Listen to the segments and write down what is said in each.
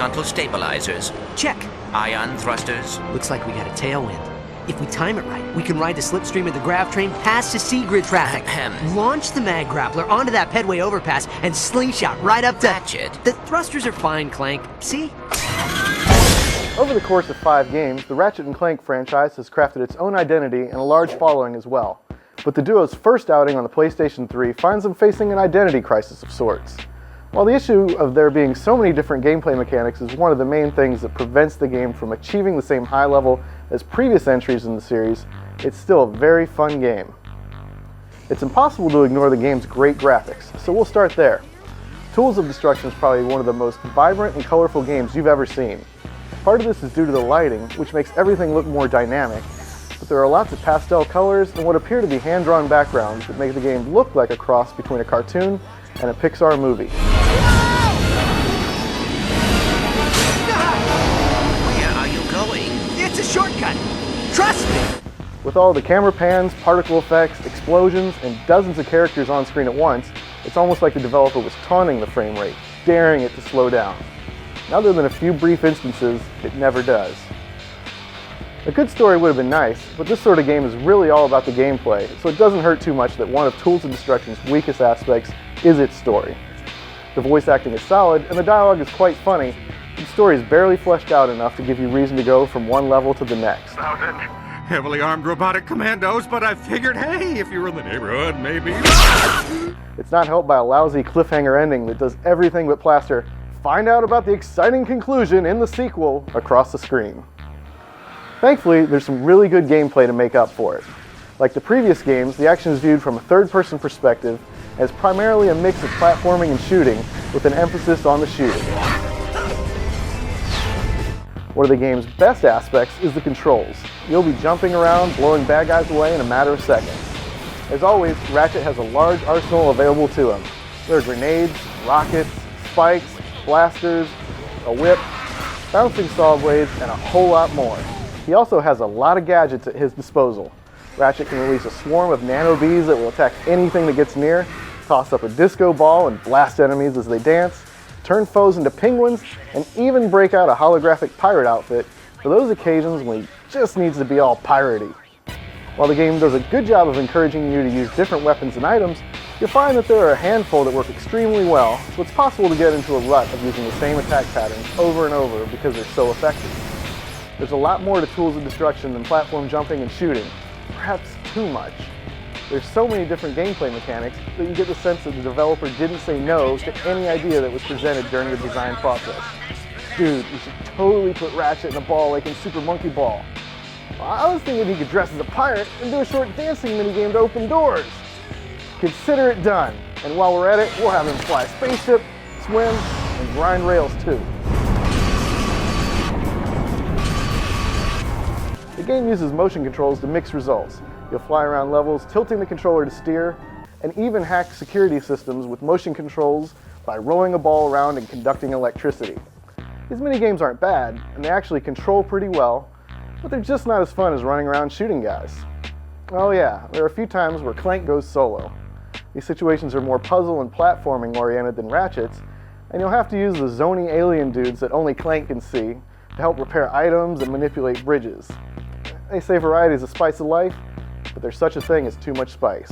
horizontal stabilizers. Check. Ion thrusters. Looks like we got a tailwind. If we time it right, we can ride the slipstream of the grav train past the Seagrid traffic. Launch the mag grappler onto that pedway overpass and slingshot right up to... Ratchet. The thrusters are fine, Clank. See? Over the course of 5 games, the Ratchet & Clank franchise has crafted its own identity and a large following as well. But the duo's first outing on the PlayStation 3 finds them facing an identity crisis of sorts. While the issue of there being so many different gameplay mechanics is one of the main things that prevents the game from achieving the same high level as previous entries in the series, it's still a very fun game. It's impossible to ignore the game's great graphics, so we'll start there. Tools of Destruction is probably one of the most vibrant and colorful games you've ever seen. Part of this is due to the lighting, which makes everything look more dynamic, but there are lots of pastel colors and what appear to be hand-drawn backgrounds that make the game look like a cross between a cartoon and a Pixar movie. Where are you going? It's a shortcut. Trust me. With all the camera pans, particle effects, explosions, and dozens of characters on screen at once, it's almost like the developer was taunting the frame rate, daring it to slow down. Other than a few brief instances, it never does. A good story would have been nice, but this sort of game is really all about the gameplay, so it doesn't hurt too much that one of Tools of Destruction's weakest aspects is its story. The voice acting is solid, and the dialogue is quite funny, but the story is barely fleshed out enough to give you reason to go from one level to the next. Heavily armed robotic commandos, but I figured, hey, if you were in the neighborhood, maybe... It's not helped by a lousy cliffhanger ending that does everything but plaster "find out about the exciting conclusion in the sequel" across the screen. Thankfully, there's some really good gameplay to make up for it. Like the previous games, the action is viewed from a third-person perspective and is primarily a mix of platforming and shooting with an emphasis on the shooting. One of the game's best aspects is the controls. You'll be jumping around, blowing bad guys away in a matter of seconds. As always, Ratchet has a large arsenal available to him. There are grenades, rockets, spikes, blasters, a whip, bouncing saw blades, and a whole lot more. He also has a lot of gadgets at his disposal. Ratchet can release a swarm of nano bees that will attack anything that gets near, toss up a disco ball and blast enemies as they dance, turn foes into penguins, and even break out a holographic pirate outfit for those occasions when he just needs to be all piratey. While the game does a good job of encouraging you to use different weapons and items, you'll find that there are a handful that work extremely well, so it's possible to get into a rut of using the same attack patterns over and over because they're so effective. There's a lot more to Tools of Destruction than platform jumping and shooting, perhaps too much. There's so many different gameplay mechanics that you get the sense that the developer didn't say no to any idea that was presented during the design process. Dude, you should totally put Ratchet in a ball like in Super Monkey Ball. I was thinking he could dress as a pirate and do a short dancing minigame to open doors. Consider it done, and while we're at it, we'll have him fly a spaceship, swim, and grind rails too. The game uses motion controls to mix results. You'll fly around levels, tilting the controller to steer, and even hack security systems with motion controls by rolling a ball around and conducting electricity. These minigames aren't bad, and they actually control pretty well, but they're just not as fun as running around shooting guys. Oh yeah, there are a few times where Clank goes solo. These situations are more puzzle and platforming oriented than Ratchet's, and you'll have to use the zony alien dudes that only Clank can see to help repair items and manipulate bridges. They say variety is the spice of life, but there's such a thing as too much spice.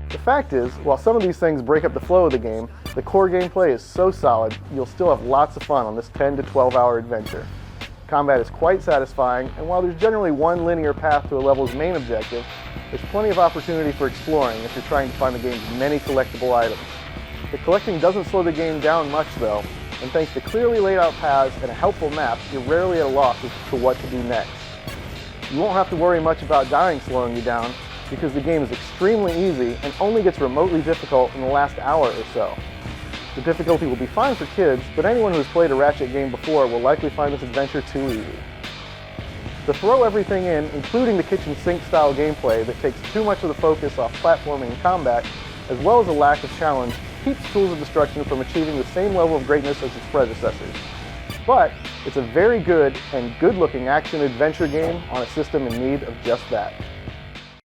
The fact is, while some of these things break up the flow of the game, the core gameplay is so solid, you'll still have lots of fun on this 10 to 12 hour adventure. Combat is quite satisfying, and while there's generally one linear path to a level's main objective, there's plenty of opportunity for exploring if you're trying to find the game's many collectible items. The collecting doesn't slow the game down much though, and thanks to clearly laid out paths and a helpful map, you're rarely at a loss as to what to do next. You won't have to worry much about dying slowing you down, because the game is extremely easy and only gets remotely difficult in the last hour or so. The difficulty will be fine for kids, but anyone who has played a Ratchet game before will likely find this adventure too easy. To throw everything in, including the kitchen sink style gameplay that takes too much of the focus off platforming and combat, as well as a lack of challenge, keeps Tools of Destruction from achieving the same level of greatness as its predecessors. But it's a very good and good-looking action-adventure game on a system in need of just that.